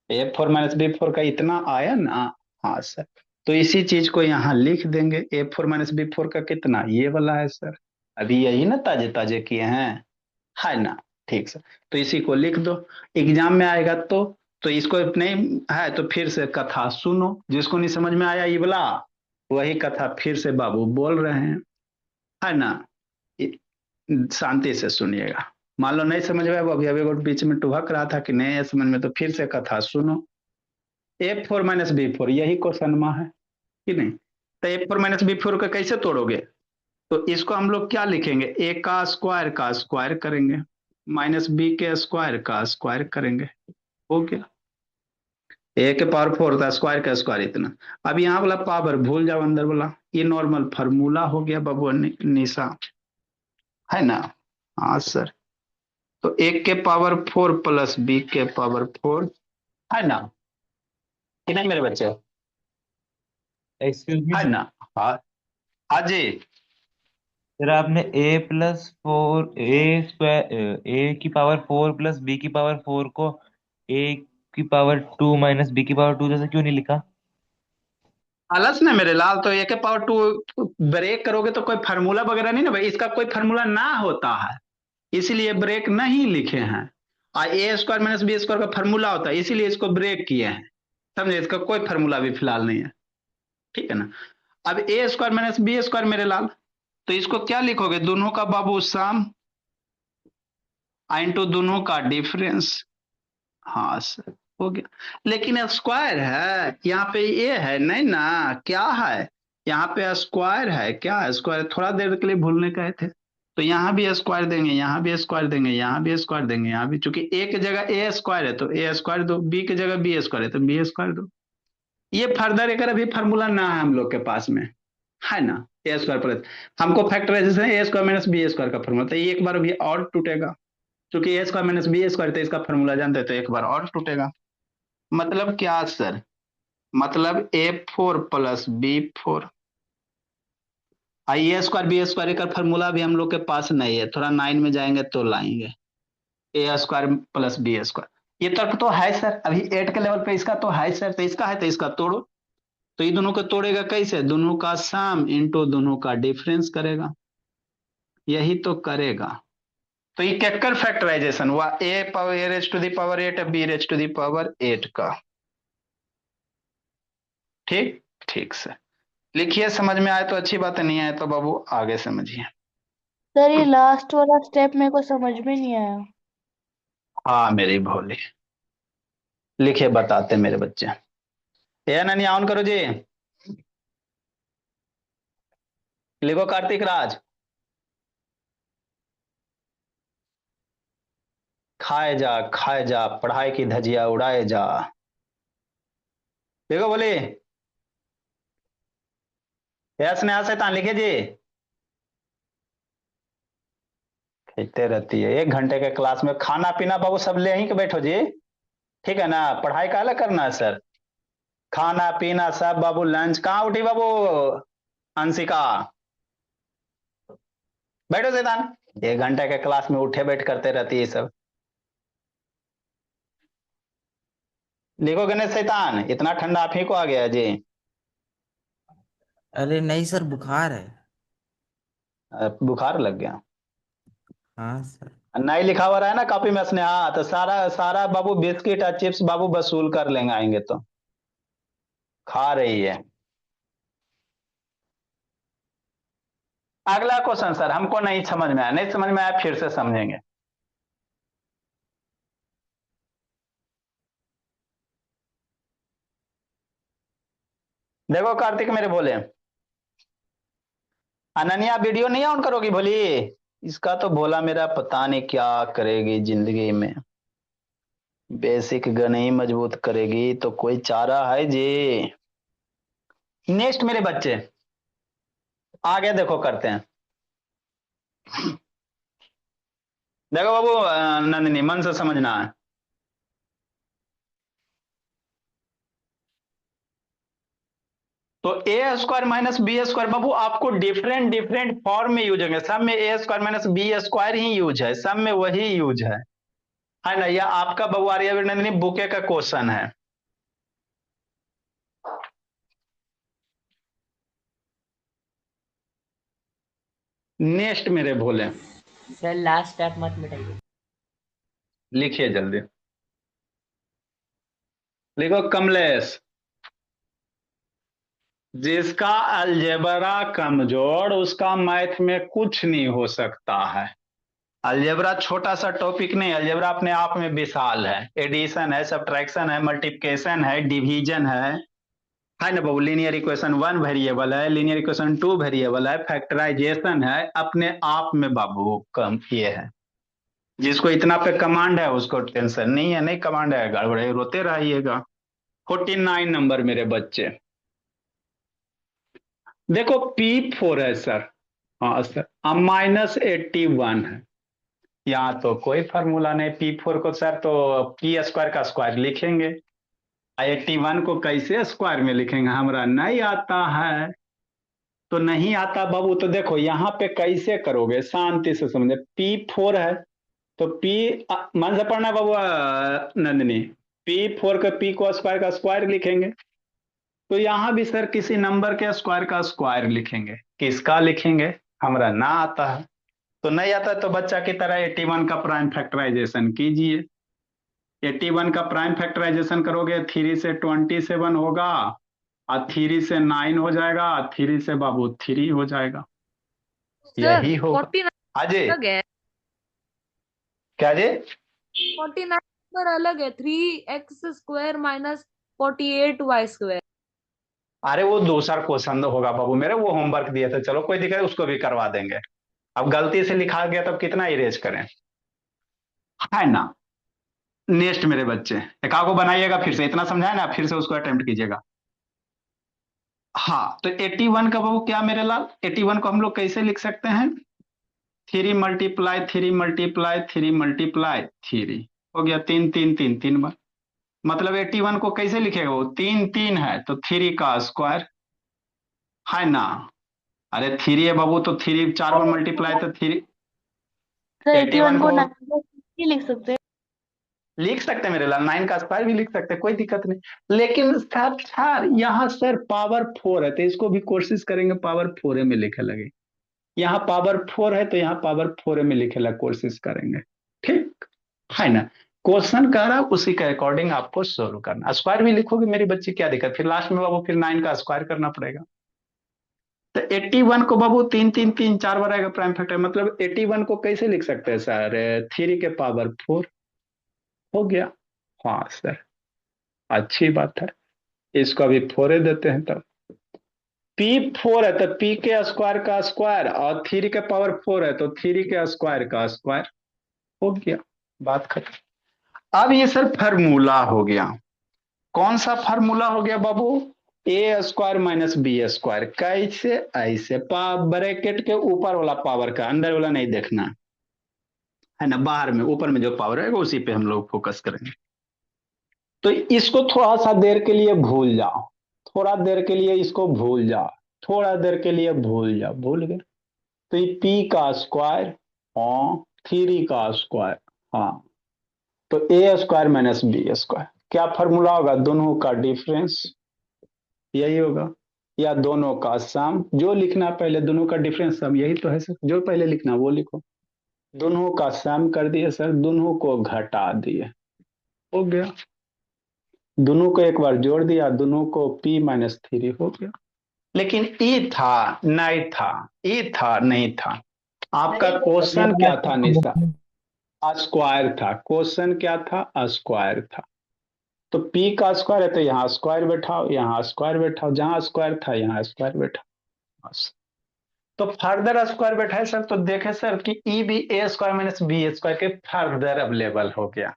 A4 - B4 का इतना आया ना, हाँ सर। तो इसी चीज को यहाँ लिख देंगे, A4 - B4 का कितना, ये वाला है सर, अभी यही ना ताजे ताजे किए हैं, है ना। ठीक सर, तो इसी को लिख दो, एग्जाम में आएगा तो इसको नहीं है तो फिर से कथा सुनो, जिसको नहीं समझ में आया ये वाला, वही कथा फिर से बाबू बोल रहे हैं, है ना। शांति से सुनिएगा, मान लो नहीं समझ में, अभी अभी बीच में टुहक रहा था कि नहीं है समझ में, तो फिर से कथा सुनो। A4 - B4 यही क्वेश्चन में है कि नहीं, तो A4 - B4 का कैसे तोड़ोगे, तो इसको हम लोग क्या लिखेंगे, ए का स्क्वायर करेंगे, माइनस बी के स्क्वायर का स्क्वायर करेंगे, हो गया। ए के पावर 4 था, स्क्वायर का स्क्वायर इतना। अब यहाँ वाला पावर भूल जाओ अंदर वाला, ये नॉर्मल फार्मूला हो गया बाबू निशा, है ना। हाँ सर, तो एक के पावर 4 प्लस बी के पावर 4, है ना, कि नहीं मेरे बच्चे, एक्सक्यूज मी है सर। ना। हाँ हाँ जी, सर आपने A+4 A की पावर 4 प्लस B की पावर 4 को A की पावर 2 माइनस B की पावर 2 जैसे क्यों नहीं लिखा? आलस ना मेरे लाल, तो ए के पावर टू ब्रेक करोगे तो कोई फार्मूला वगैरह नहीं ना भाई, इसका कोई फार्मूला ना होता है, इसीलिए ब्रेक नहीं लिखे हैं। और ए स्क्वायर माइनस बी स्क्वायर का फार्मूला होता है, इसीलिए इसको ब्रेक किए हैं। समझे, इसका कोई फार्मूला भी फिलहाल नहीं है, ठीक है ना। अब a square minus b square मेरे लाल, तो इसको क्या लिखोगे, दोनों का बाबू सम इंटू दोनों का डिफरेंस। हाँ सर, हो गया। लेकिन स्क्वायर है यहाँ पे, ये है नहीं ना, क्या है यहाँ पे, स्क्वायर है, क्या है स्क्वायर, थोड़ा देर के लिए भूलने कहे थे। तो यहाँ भी स्क्वायर देंगे, यहाँ भी स्क्वायर देंगे, यहाँ भी स्क्वायर देंगे, यहाँ भी, चूंकि ए की जगह ए स्क्वायर है तो ए स्क्वायर दो, बी की जगह बी स्क्वायर है तो बी स्क्वायर दो। ये फर्दर एक अभी फार्मूला ना है हम लोग के पास में, है ना। ए स्क्वायर प्लस, हमको फैक्टराइजेशन ए स्क्वायर माइनस बी स्क्वायर का फॉर्मूला, तो ये एक बार भी और टूटेगा, क्योंकि ए स्क्वायर माइनस बी स्क्वायर तो इसका फॉर्मूला जानते हैं, तो एक बार और टूटेगा। मतलब क्या सर, मतलब A4 प्लस B4, ए स्क्वायर बी स्क्वायर का फॉर्मूला भी हम लोग के पास नहीं है, थोड़ा 9 में जाएंगे तो लाएंगे। ए स्क्वायर प्लस बी स्क्वायर, ये तर्क तो है सर, अभी 8 के लेवल पे इसका तो है सर, तो इसका है तो इसका तोड़ो, तो ये दोनों को तोड़ेगा कैसे, दोनों का सम इंटू दोनों का डिफरेंस करेगा, यही तो करेगा। तो ये केकर फैक्टराइजेशन हुआ, a power a raise to the power 8 b raise to the power 8 का। ठीक ठीक सर, लिखिए, समझ में आए तो अच्छी बात है, नहीं आए तो बाबू आगे समझिए। सर ये लास्ट वाला स्टेप मेरे को समझ में नहीं आया। हाँ मेरी भोली, लिखिए बताते मेरे बच्चे। ये ननी ऑन करो जी, लिखो कार्तिक राज। खाए जा पढ़ाई की धजिया उड़ाए जा, देखो बोले, यस ने शैतान लिखिए जी। कहते रहती है, 1 घंटे के क्लास में खाना पीना बाबू सब ले ही के बैठो जी, ठीक है ना, पढ़ाई का अलग करना है सर, खाना पीना सब बाबू, लंच कहाँ उठी बाबू अंशिका, बैठो शैतान, 1 घंटे के क्लास में उठे बैठ करते रहती है सब। लिखो गणेश शैतान, इतना ठंडा आप ही को आ गया जी। अरे नहीं सर, बुखार है। बुखार लग गया, हाँ सर। नहीं लिखा हुआ रहा है ना कॉपी में स्नेहा, तो सारा सारा बाबू बिस्किट और चिप्स बाबू वसूल कर लेंगे, आएंगे तो खा रही है। अगला क्वेश्चन सर, हमको नहीं समझ में आया, नहीं समझ में आया फिर से समझेंगे। देखो कार्तिक मेरे बोले, अनन्या वीडियो नहीं ऑन करोगी बोली, इसका तो बोला मेरा पता नहीं क्या करेगी जिंदगी में, बेसिक गन ही मजबूत करेगी तो कोई चारा है जी। नेक्स्ट मेरे बच्चे, आगे देखो करते हैं। देखो बाबू नंदिनी, मन से समझना है। तो ए स्क्वायर माइनस बी स्क्वायर बाबू आपको डिफरेंट डिफरेंट फॉर्म में यूज होंगे, सब में ए स्क्वायर माइनस बी स्क्वायर ही यूज है, सब में वही यूज है ना। यह आपका बाबू आर्यभट्ट नंदिनी बुके का क्वेश्चन है। नेक्स्ट मेरे भोले, सर लास्ट स्टेप मत मिटाइए। लिखिए जल्दी, लिखो कमलेश, जिसका अलजेब्रा कमजोर उसका मैथ में कुछ नहीं हो सकता है। अलजेब्रा छोटा सा टॉपिक नहीं, अलजेब्रा अपने आप में विशाल है, एडिशन है, सब्ट्रैक्शन है, मल्टीप्लिकेशन है, डिवीजन है ना बाबू, लीनियर इक्वेशन 1 वेरिएबल है, लीनियर इक्वेशन 2 वेरिएबल है, फैक्टराइजेशन है, अपने आप में बाबू कम ये है। जिसको इतना पे कमांड है उसको टेंशन नहीं है, नहीं कमांड है गड़बड़े रोते रहिएगा। 49 नंबर मेरे बच्चे, देखो P4 है सर, हाँ सर, अब -81 है, यहाँ तो कोई फार्मूला नहीं, P4 को सर तो पी स्क्वायर का स्क्वायर लिखेंगे, 81 को कैसे स्क्वायर में लिखेंगे, हमारा नहीं आता है, तो नहीं आता बाबू, तो देखो यहाँ पे कैसे करोगे, शांति से समझे, P4 है तो P मन से पढ़ना बाबू नंदिनी, P4 के P को स्क्वायर का स्क्वायर लिखेंगे, तो यहाँ भी सर किसी नंबर के स्क्वायर का स्क्वायर लिखेंगे, किसका लिखेंगे, हमरा ना आता है। तो नहीं आता है तो बच्चा की तरह 81 का प्राइम फैक्टराइजेशन कीजिए। 81 का प्राइम फैक्टराइजेशन करोगे, 3 से 27 होगा, और 3 से 9 हो जाएगा, 3 से बाबू 3 हो जाएगा, सर यही होगा। 49 अजय अलग है, क्या जी? 49 नंबर अलग है, 3x² माइनस 48y²। अरे वो दूसरा क्वेश्चन होगा बाबू मेरे, वो होमवर्क दिए थे, चलो कोई दिक्कत नहीं, उसको भी करवा देंगे। अब गलती से लिखा गया तब कितना इरेज करें, है ना। नेक्स्ट मेरे बच्चे, एका को बनाइएगा, फिर से इतना समझाए ना, फिर से उसको अटेम्प्ट कीजिएगा। हाँ, तो 81 का बाबू क्या मेरे लाल, 81 को हम लोग कैसे लिख सकते हैं, 3 × 3 × 3 × 3 हो गया, 3 3 3 3 बार। मतलब 81 को कैसे लिखेगा, वो 3 3 है तो 3 का स्क्वायर, है ना। अरे 3 है बाबू, तो 3 4 बार मल्टीप्लाई तो 3। सर 81 81 को को 9 लिख सकते हैं। लिख सकते हैं मेरे लाल, 9 का स्क्वायर भी लिख सकते हैं, कोई दिक्कत नहीं। लेकिन सर यहाँ सर पावर 4 है, तो इसको भी कोशिश करेंगे पावर 4 में लिखे लगे। यहाँ पावर 4 है तो यहाँ पावर 4 में लिखे लगे, कोशिश करेंगे, ठीक है ना। क्वेश्चन कह रहा है उसी के अकॉर्डिंग आपको सोल्व करना। स्क्वायर भी लिखोगे मेरी बच्ची, क्या दिक्कत, फिर लास्ट में बाबू फिर 9 का स्क्वायर करना पड़ेगा। तो 81 को बाबू 3 3 3 4 बार आएगा प्राइम फैक्टर, मतलब 81 को कैसे लिख सकते हैं सर, 3 के पावर 4 हो गया। हाँ सर, अच्छी बात है, इसको अभी 4 देते हैं तब। P4 है तो P के स्क्वायर का स्क्वायर, और 3 के पावर 4 है तो 3 के स्क्वायर का स्क्वायर हो गया, बात खत्म। अब ये सर फार्मूला हो गया, कौन सा फार्मूला हो गया बाबू, A² माइनस B², कैसे, ऐसे ब्रैकेट के ऊपर वाला पावर का, अंदर वाला नहीं देखना है ना, बाहर में ऊपर में जो पावर है उसी पे हम लोग फोकस करेंगे। तो इसको थोड़ा सा देर के लिए भूल जाओ, थोड़ा देर के लिए इसको भूल जाओ, थोड़ा देर के लिए भूल जाओ, भूल गए तो ये P का स्क्वायर, हाँ 3 का स्क्वायर, हाँ तो A² माइनस B², क्या फॉर्मूला होगा, दोनों का डिफरेंस, यही होगा, या दोनों का सम, जो लिखना पहले दोनों का डिफरेंस सम, यही तो है सर, जो पहले लिखना वो लिखो। दोनों का सम कर दिए सर, दोनों को घटा दिए, हो गया। दोनों को एक बार जोड़ दिया, दोनों को P-3 हो गया। लेकिन ई था नहीं था, ई था नहीं था, आपका क्वेश्चन क्या था निशा, स्क्वायर था, क्वेश्चन क्या था, स्क्वायर था। तो P का स्क्वायर है तो यहाँ स्क्वायर बैठाओ, यहाँ स्क्वायर बैठाओ, जहां स्क्वायर था यहाँ स्क्वायर बैठाओ, बस। तो फर्दर स्क्वायर बैठाए सर, तो देखे सर कि ई भी A² माइनस B² के फर्दर अवेलेबल हो गया।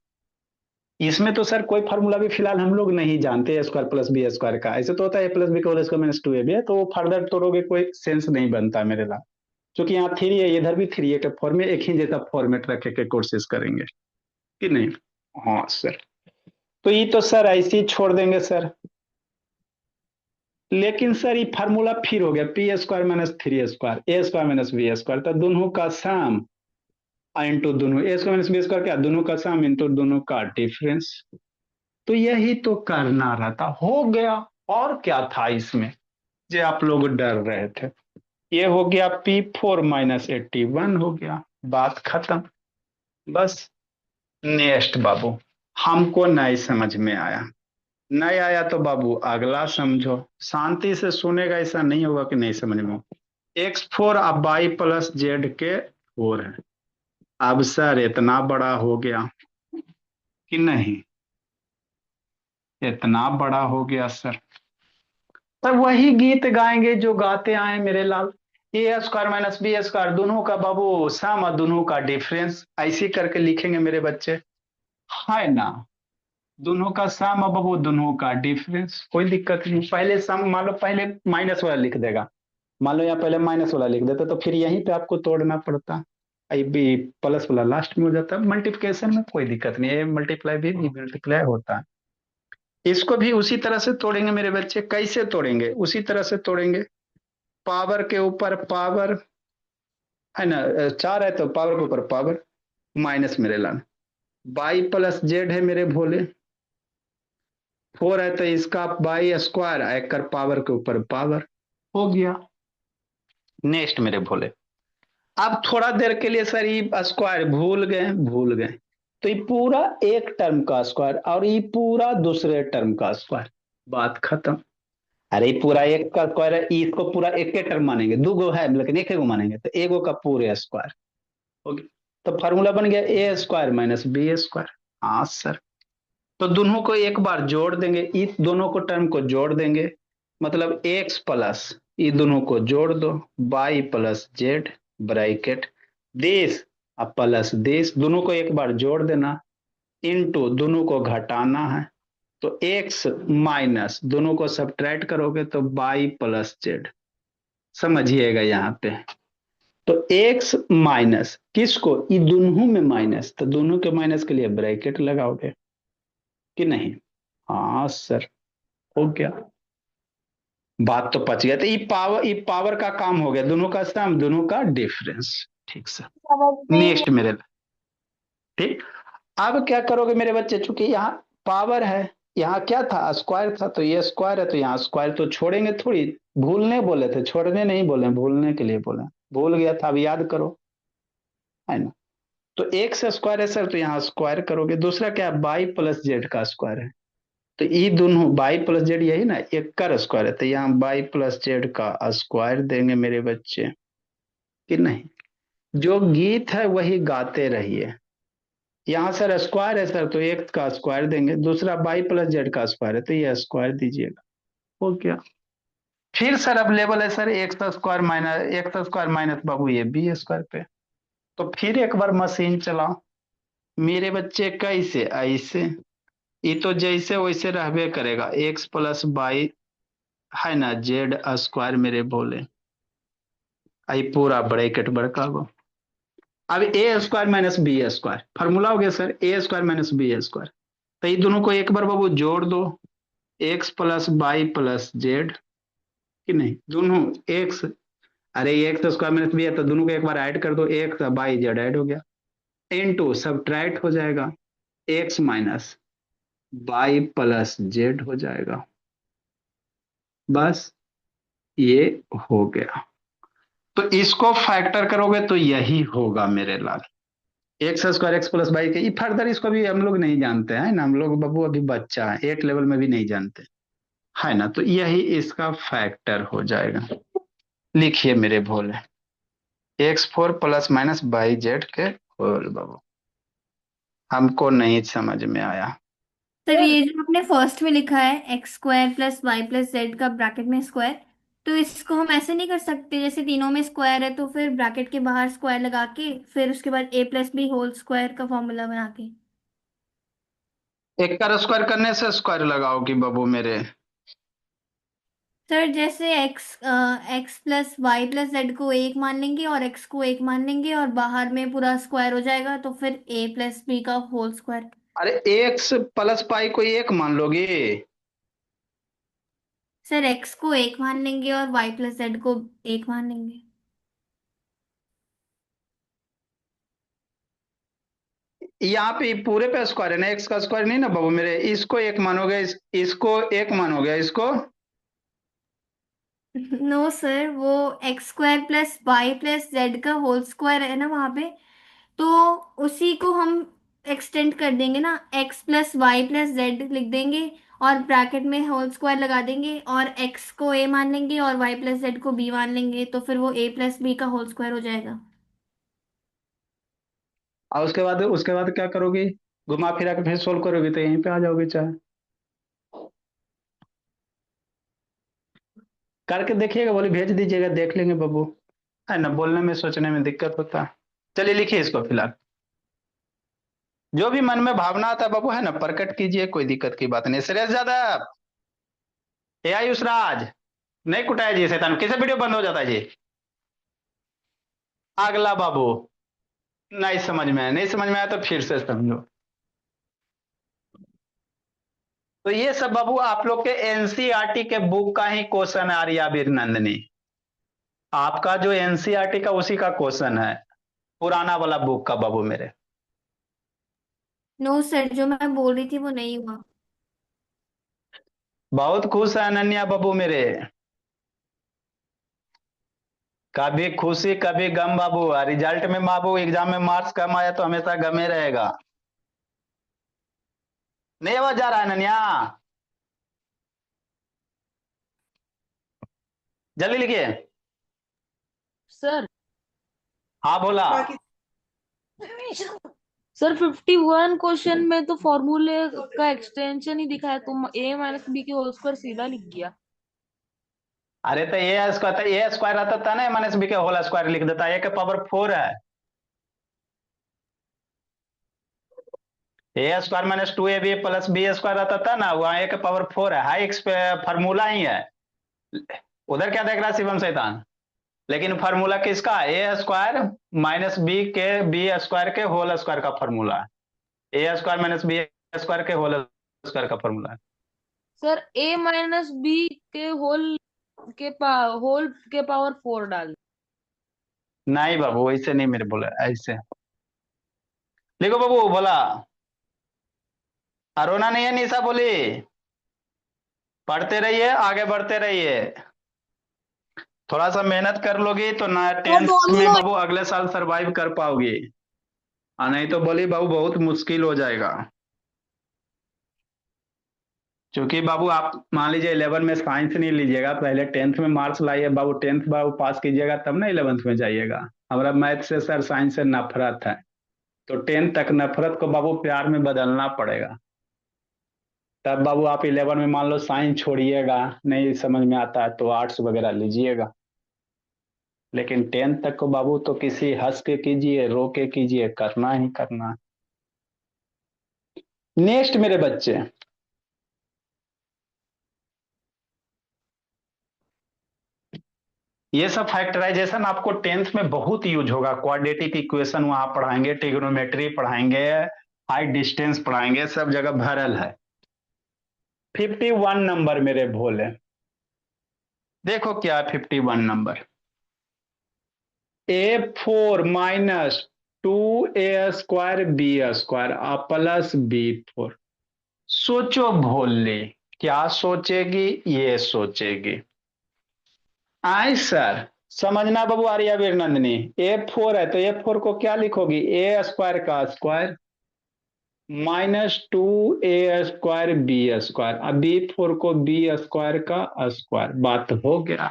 इसमें तो सर कोई फार्मूला भी फिलहाल हम लोग नहीं जानते, A² प्लस B² का, ऐसे तो होता है A प्लस बी का होल स्क्वायर माइनस 2AB है, तो वो फर्दर तोड़ोगे कोई सेंस नहीं बनता मेरे लाल, क्योंकि यहाँ 3 है, इधर भी 3 है, के फॉर्म में एक ही जैसा फॉर्मेट रखे के कोशिश करेंगे कि नहीं। हाँ सर, तो ये तो सर ऐसे ही छोड़ देंगे सर, लेकिन सर ये फार्मूला फिर हो गया P² minus 3² A² minus B², तो दोनों का सम इंटू दोनों, A² माइनस B² क्या, दोनों का सम इंटू दोनों का डिफरेंस। तो यही तो करना रहता, हो गया, और क्या था इसमें जो आप लोग डर रहे थे। ये हो गया P4 माइनस 81 हो गया, बात खत्म, बस। नेक्स्ट बाबू, हमको नहीं समझ में आया, नहीं आया तो बाबू अगला समझो, शांति से सुनेगा, ऐसा नहीं होगा कि नहीं समझ में। X4 अब Y प्लस Z के 4 है, अब सर इतना बड़ा हो गया कि नहीं, इतना बड़ा हो गया सर, पर वही गीत गाएंगे जो गाते आए मेरे लाल, A² माइनस B² दोनों का बाबू सम और दोनों का डिफरेंस, ऐसे करके लिखेंगे मेरे बच्चे, है ना। दोनों का सम और बाबू दोनों का डिफरेंस, कोई दिक्कत नहीं। पहले सम मान लो, पहले माइनस वाला लिख देगा, मान लो यहाँ पहले माइनस वाला लिख देता, तो फिर यहीं पे आपको तोड़ना पड़ता, आई बी प्लस वाला लास्ट में हो जाता। मल्टीप्लिकेशन में कोई दिक्कत नहीं है, मल्टीप्लाई भी मल्टीप्लाई होता है। इसको भी उसी तरह से तोड़ेंगे मेरे बच्चे, कैसे तोड़ेंगे, उसी तरह से तोड़ेंगे, पावर के ऊपर पावर, है ना, 4 है तो पावर के ऊपर पावर, माइनस मेरे लाल, Y प्लस Z है मेरे भोले, 4 है तो इसका बाई स्क्वायर, एक कर पावर के ऊपर पावर, हो गया। नेक्स्ट मेरे भोले, अब थोड़ा देर के लिए सर ये स्क्वायर भूल गए तो ये पूरा एक टर्म का स्क्वायर और ये पूरा दूसरे टर्म का स्क्वायर, बात खत्म। अरे ये पूरा एक का स्क्वायर है, इसको पूरा एक के टर्म मानेंगे, दो गो है लेकिन एक गो मानेंगे तो एगो का पूरे स्क्वायर। ओके, तो फार्मूला बन गया ए स्क्वायर माइनस बी स्क्वायर। हाँ सर, तो दोनों को एक बार जोड़ देंगे, इस दोनों को टर्म को जोड़ देंगे, मतलब एक्स प्लस ये दोनों को जोड़ दो, y plus z bracket this अब प्लस दिस, दोनों को एक बार जोड़ देना, इनटू दोनों को घटाना है, तो एक्स माइनस दोनों को सब्ट्रैक्ट करोगे तो वाई प्लस जेड, समझिएगा यहाँ पे। तो एक्स माइनस किसको, ये दोनों में माइनस, तो दोनों के माइनस के लिए ब्रैकेट लगाओगे कि नहीं? हाँ सर, हो गया, बात तो पच गया। तो ये पावर का काम हो गया, दोनों का सम दोनों का डिफरेंस। ठीक सर, समझ में ही नेक्स्ट मेरे, ठीक। अब क्या करोगे मेरे बच्चे, चूंकि यहाँ पावर है, यहाँ क्या था स्क्वायर था, तो ये स्क्वायर है तो यहाँ स्क्वायर तो छोड़ेंगे थोड़ी, भूलने बोले थे, छोड़ने नहीं बोले, भूलने के लिए बोले, भूल गया था, अब याद करो, है ना। तो एक से स्क्वायर है सर तो यहाँ स्क्वायर करोगे, दूसरा क्या है बाई प्लस जेड का स्क्वायर है, तो ये दोनों बाई प्लस जेड यही ना, एक का स्क्वायर है तो यहाँ बाई प्लस जेड का स्क्वायर देंगे मेरे बच्चे कि नहीं। जो गीत है वही गाते रहिए। यहाँ सर स्क्वायर है सर तो एक का स्क्वायर देंगे, दूसरा बाई प्लस जेड का स्क्वायर है तो ये स्क्वायर दीजिएगा, हो गया। फिर सर अब लेवल है सर एक्स स्क्वायर माइनस बाबू ये बी स्क्वायर पे, तो फिर एक बार मशीन चलाओ मेरे बच्चे, कैसे ऐसे, ये तो जैसे वैसे रहबे करेगा, एक्स प्लस बाई है ना जेड स्क्वायर मेरे बोले, आई पूरा ब्रैकेट बड़का गो। अब a square minus b square formula हो गया sir, a square minus b square, तो ये दोनों को एक बार बाबू जोड़ दो, x plus y plus z कि नहीं, दोनों एक्स, अरे एक्स स्क्वायर माइनस बी है तो दोनों को एक बार ऐड कर दो, एक्स बाई जेड ऐड हो गया, इनटू सब्ट्रैक्ट हो जाएगा, x minus by plus Z हो जाएगा, बस ये हो गया। तो इसको फैक्टर करोगे तो यही होगा मेरे लाल, x square x plus y के, फर्दर इसको भी हम लोग नहीं जानते हैं ना, हम लोग बाबू अभी बच्चा है, 8 लेवल में भी नहीं जानते है ना, तो यही इसका फैक्टर हो जाएगा। लिखिए मेरे भोले, x4 plus minus by Z के होल बाबू, हमको नहीं समझ में आया। सर ये जो आपने फर्स्ट में लिखा है x square plus y plus z का ब्रैकेट में स्क्वायर, तो इसको हम ऐसे नहीं कर सकते जैसे तीनों में स्क्वायर है तो फिर ब्रैकेट के बाहर स्क्वायर लगा के फिर उसके बाद ए प्लस बी होल स्क्वायर का फॉर्मूला बना के? एक का स्क्वायर करने से स्क्वायर लगाओगी बाबू मेरे, सर जैसे x plus y plus z को एक मान लेंगे और एक्स को एक मान लेंगे और बाहर में पूरा स्क्वायर हो जाएगा तो फिर ए प्लस बी का होल स्क्वायर। अरे एक्स प्लस पाई को एक मान लोगे, सर एक्स को एक मान लेंगे और वाई प्लस जेड को एक मान लेंगे। यहाँ पे पूरे पे स्क्वायर है ना, एक्स का स्क्वायर नहीं ना बाबू मेरे, इसको एक मानोगे, इसको एक मानोगे, इसको नो सर, वो x square plus y plus z का होल स्क्वायर है ना वहां पे, तो उसी को हम एक्सटेंड कर देंगे ना, x plus y plus z लिख देंगे और ब्रैकेट में होल स्क्वायर लगा देंगे और एक्स को ए मान लेंगे और वाई प्लस जेड को बी मान लेंगे तो फिर वो ए प्लस बी का होल स्क्वायर हो जाएगा। और उसके बाद क्या करोगी, घुमा फिरा के फिर सोल्व करोगी तो यहीं पे आ जाओगे, चाहे करके देखिएगा, बोले भेज दीजिएगा, देख लेंगे बाबू, है ना, बोलने में सोचने में दिक्कत होता है। चलिए लिखिए इसको फिलहाल, जो भी मन में भावना आता है बाबू है ना प्रकट कीजिए, कोई दिक्कत की बात नहीं। श्रेयस यादव, ए आयुष राज, नहीं कुटाया जी शैतान, कैसे वीडियो बंद हो जाता है जी? अगला बाबू, नहीं समझ में आया, नहीं समझ में आया तो फिर से समझो। तो ये सब बाबू आप लोग के एनसीईआरटी के बुक का ही क्वेश्चन है, आर्यावीर नंदनी, आपका जो एनसीईआरटी का उसी का क्वेश्चन है, पुराना वाला बुक का बाबू मेरे। नो सर, जो मैं बोल रही थी वो नहीं हुआ। बहुत खुश है अनन्या बाबू मेरे। कभी खुशी कभी गम बाबू। रिजल्ट में बाबू एग्जाम में मार्क्स कम आया तो हमेशा गमे रहेगा। नहीं आवाज जा रहा है अनन्या? जल्दी लिखिए। सर हाँ बोला। सर 51 क्वेश्चन में तो फॉर्मूले का एक्सटेंशन ही दिखाया, तुम ए माइनस बी के होल स्क्वायर सीधा लिख गया। अरे तो ए स्क्वायर रहता था ना, माइनस बी के होल स्क्वायर लिख देता। ए के पावर 4 है। A square minus 2ab plus b square रहता था ना, वहां ए के पावर 4 है। हाई फार्मूला ही है। उधर क्या देख रहा है शिवम शैतान? लेकिन फार्मूला किसका? ए स्क्वायर माइनस बी स्क्वायर के होल स्क्वायर का फार्मूला है। A square minus b square के होल स्क्वायर का फार्मूला है। सर ए माइनस बी के होल के पावर 4 डाल। नहीं बाबू ऐसे नहीं मेरे बोला, ऐसे लिखो बाबू। बोला अरुणा नहीं है, निशा बोली। पढ़ते रहिए, आगे बढ़ते रहिए। थोड़ा सा मेहनत कर लोगी तो ना 10th में बाबू अगले साल सरवाइव कर पाओगी, और नहीं तो बोली बाबू बहुत मुश्किल हो जाएगा। क्योंकि बाबू आप मान लीजिए 11 में साइंस नहीं लीजिएगा, पहले 10th में मार्क्स लाइए बाबू। 10th बाबू पास कीजिएगा तब ना 11th में जाइएगा। हमारा मैथ से सर, साइंस से नफरत है, तो 10th तक नफरत को बाबू प्यार में बदलना पड़ेगा। तब बाबू आप 11 में मान लो साइंस छोड़िएगा, नहीं समझ में आता है तो आर्ट्स वगैरह लीजिएगा। लेकिन 10th तक को बाबू तो किसी हंस के कीजिए, रो के कीजिए, करना ही करना। नेक्स्ट मेरे बच्चे, ये सब फैक्टराइजेशन आपको 10th में बहुत यूज होगा। क्वाड्रेटिक इक्वेशन वहां पढ़ाएंगे, ट्रिग्नोमेट्री पढ़ाएंगे, हाई डिस्टेंस पढ़ाएंगे, सब जगह भरल है। 51 नंबर मेरे भोले, देखो क्या 51 number. A4 minus 2a² b² plus b4। सोचो भोले, क्या सोचेगी? ये सोचेगी। आए सर समझना बाबू। आर्यवीर नंदिनी, A4 है तो A4 को क्या लिखोगी? a² का स्क्वायर माइनस 2a² b²। अब B4 को b² का स्क्वायर। बात हो गया।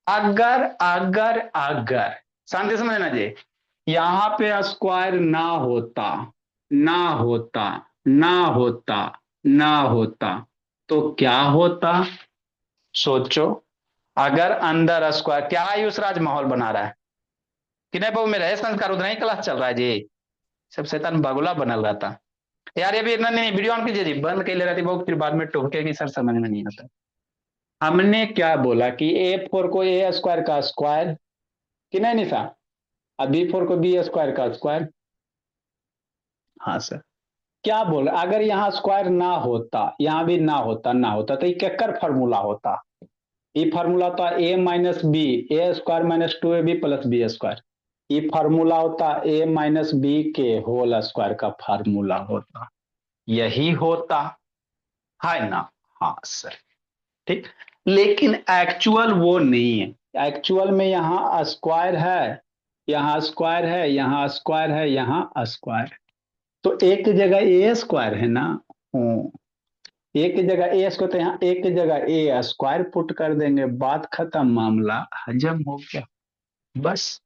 अगर अगर अगर शांति समझना जी, यहां पे स्क्वायर ना होता, ना होता, ना होता, ना होता, तो क्या होता? सोचो। अगर अंदर स्क्वायर, क्या आयुष राज माहौल बना रहा है कि नहीं बाबू? मेरा है संस्कार, उधर ही क्लास चल रहा है जी। सब शैतान बगुला बनल रहता यार। ये भी इतना नहीं, वीडियो ऑन कीजिए जी। बंद कर ले रहती बहुत, फिर बाद में टोकेगी सर, समझ में नहीं आता। हमने क्या बोला कि A4 को a² का स्क्वायर कि नहीं निशा, और B4 को b² का स्क्वायर। हाँ सर, क्या बोल, अगर यहाँ स्क्वायर ना होता, यहाँ भी ना होता, ना होता तो ये केकर फार्मूला होता? ये फार्मूला होता a minus b, a² minus 2ab plus b²। ये फार्मूला होता a माइनस बी के होल स्क्वायर का फार्मूला होता। यही होता है ना? हाँ सर, ठीक। लेकिन एक्चुअल वो नहीं है। एक्चुअल में यहाँ स्क्वायर है, यहाँ स्क्वायर है, यहाँ स्क्वायर है, यहाँ स्क्वायर। तो एक जगह a² है ना, एक जगह a², तो यहाँ एक जगह a² पुट कर देंगे, बात खत्म, मामला हजम हो गया बस।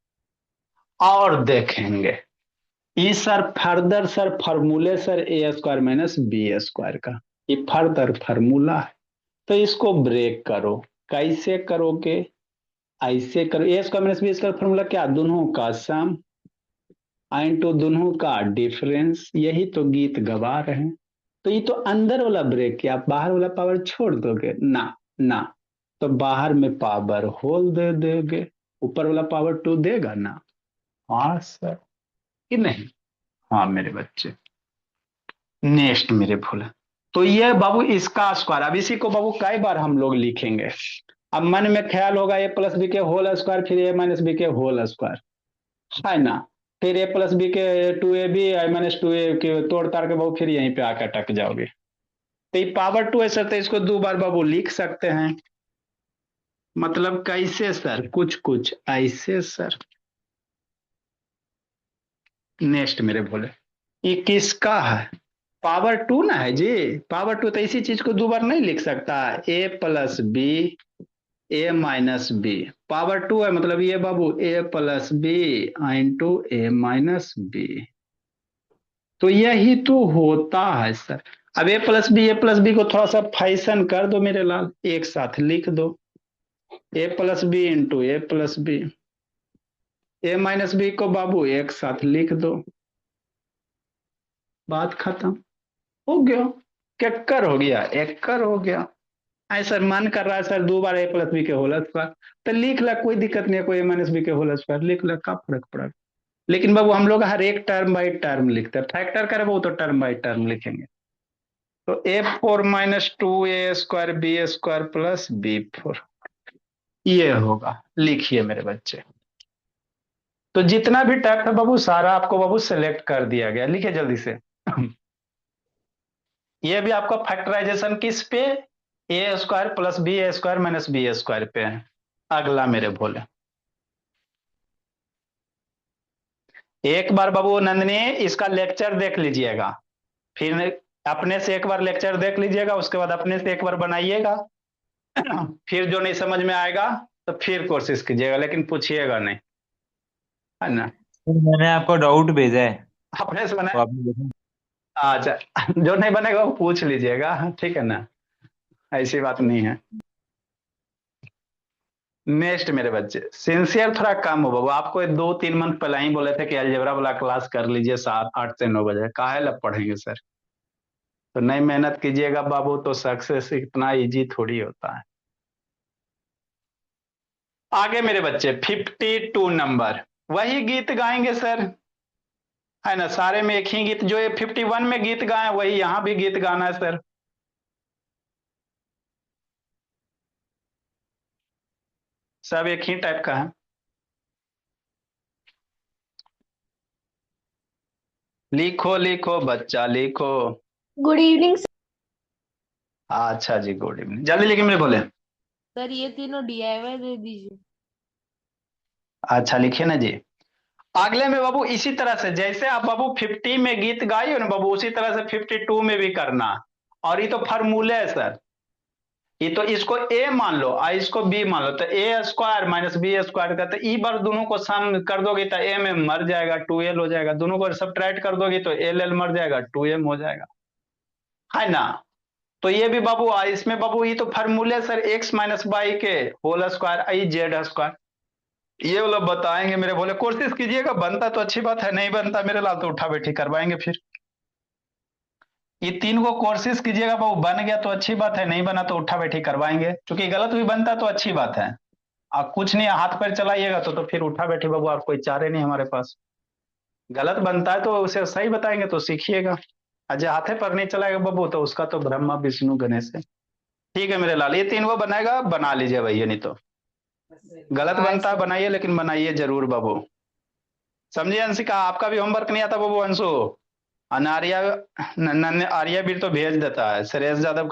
और देखेंगे ये सर फर्दर सर फार्मूले सर a² माइनस b² का, ये फर्दर फार्मूला है। तो इसको ब्रेक करो। कैसे करोगे? ऐसे करो। a² माइनस b² फार्मूला क्या? दोनों का सम इंटू दोनों का डिफरेंस। यही तो गीत गवा रहे हैं। तो ये तो अंदर वाला ब्रेक किया, बाहर वाला पावर छोड़ दोगे ना? ना, तो बाहर में पावर होल दे दोगे, ऊपर वाला पावर 2 देगा ना? हाँ सर कि नहीं? हाँ मेरे बच्चे। नेक्स्ट मेरे भूल। तो ये बाबू इसका स्क्वायर। अब इसी को बाबू कई बार हम लोग लिखेंगे। अब मन में ख्याल होगा a प्लस बी के होल स्क्वायर, फिर a माइनस बी के होल स्क्वायर, है ना? फिर a प्लस बी के 2ab माइनस 2a के तोड़ ताड़ के बाबू फिर यहीं पे आकर अटक जाओगे। तो ये पावर 2 है सर, तो इसको 2 बार बाबू लिख सकते हैं। मतलब कैसे सर? कुछ कुछ ऐसे सर। नेक्स्ट मेरे बोले, ये किसका है? पावर 2 ना है जी, पावर 2, तो इसी चीज को 2 बार नहीं लिख सकता। ए प्लस बी, ए माइनस बी, पावर 2 है, मतलब ये बाबू ए प्लस बी इंटू ए माइनस बी। तो यही तो होता है सर। अब ए प्लस बी को थोड़ा सा फैशन कर दो मेरे लाल, एक साथ लिख दो। ए प्लस बी इंटू ए प्लस बी, ए माइनस बी को बाबू एक साथ लिख दो, बात खत्म हो गया। केकर हो गया? एक्कर हो गया। ऐसा सर मन कर रहा है सर 2 बार ए प्लस बी के होल स्क्वायर, तो लिख ला, कोई दिक्कत नहीं है, कोई ए माइनस बी के होल स्क्वायर लिख ला, का फर्क पड़ा। लेकिन बाबू हम लोग हर एक टर्म बाई टर्म लिखते हैं, फैक्टर करे वो तो टर्म बाई टर्म लिखेंगे। तो ए4 minus 2 a square b square plus बी4, ये होगा। लिखिए मेरे बच्चे। तो जितना भी टर्म है बाबू सारा आपको बाबू सेलेक्ट कर दिया गया, लिखिए जल्दी से। ये भी आपका फैक्टराइजेशन किस पे? ए स्क्वायर प्लस बी ए स्क्वायर माइनस बी स्क्वायर पे है। अगला मेरे बोले, एक बार बाबू नंदनी इसका लेक्चर देख लीजिएगा, फिर अपने से एक बार लेक्चर देख लीजिएगा, उसके बाद अपने से एक बार बनाइएगा। फिर जो नहीं समझ में आएगा तो फिर कोशिश कीजिएगा, लेकिन पूछिएगा नहीं, है ना। मैंने आपको डाउट भेजा है, अपने से तो बना। आपने देखा? अच्छा, जो नहीं बनेगा वो पूछ लीजिएगा, ठीक है ना, ऐसी बात नहीं है। नेक्स्ट मेरे बच्चे, सिंसियर थोड़ा कम हो बाबू, आपको 2-3 मंथ पहले ही बोले थे कि अलजेब्रा वाला क्लास कर लीजिए 7-8 से 9 बजे, काहे लग पढ़ेंगे सर। तो नहीं मेहनत कीजिएगा बाबू तो सक्सेस इतना इजी थोड़ी होता है। आगे मेरे बच्चे 52 नंबर, वही गीत गाएंगे सर, है ना। सारे में एक ही गीत, जो ये 51 में गीत गाए वही यहाँ भी गीत गाना है सर। सब एक ही टाइप का है। लिखो लिखो बच्चा लिखो। गुड इवनिंग अच्छा जी, गुड इवनिंग, जल्दी लिखिए मेरे बोले। सर, ये तीनों डीआईवाई दे दीजिए। अच्छा लिखिए ना जी। अगले में बाबू इसी तरह से, जैसे आप बाबू 50 में गीत गाई हो ना बाबू, उसी तरह से 52 में भी करना। और ये तो फॉर्मूले है सर, ये तो इसको ए मान लो और इसको बी मान लो, तो ए स्क्वायर माइनस बी स्क्वायर का, तो ई बार दोनों को सम कर दोगे तो ए में मर जाएगा, 2l हो जाएगा। दोनों को सब्ट्रैक्ट कर दोगे तो एल मर जाएगा, 2m हो जाएगा, है ना। तो ये भी बाबू इसमें बाबू ये तो फॉर्मूले सर, एक्स माइनस वाई के whole square I z square, ये वाला बताएंगे मेरे बोले। कोशिश कीजिएगा, बनता तो अच्छी बात है, नहीं बनता मेरे लाल तो उठा बैठी करवाएंगे। फिर ये 3 को कोशिश कीजिएगा बाबू, बन गया तो अच्छी बात है, नहीं बना तो उठा बैठी करवाएंगे। क्योंकि गलत भी बनता तो अच्छी बात है, आप कुछ नहीं हाथ पैर चलाइएगा तो फिर उठा बैठी बाबू, आप कोई चारे नहीं हमारे पास। गलत बनता है तो उसे सही बताएंगे तो सीखिएगा, अजय हाथे पर नहीं चलाएगा बाबू तो उसका तो ब्रह्मा विष्णु गणेश है। ठीक है मेरे लाल, ये 3 वो बनाएगा, बना लीजिए भैया, नहीं तो गलत बनता है बनाइए, लेकिन बनाइए जरूर बाबू। समझिए अंशिका, आपका भी होमवर्क नहीं आता बाबू अंशु, अनार्या आर्या भी तो भेज देता है, श्रेयस यादव का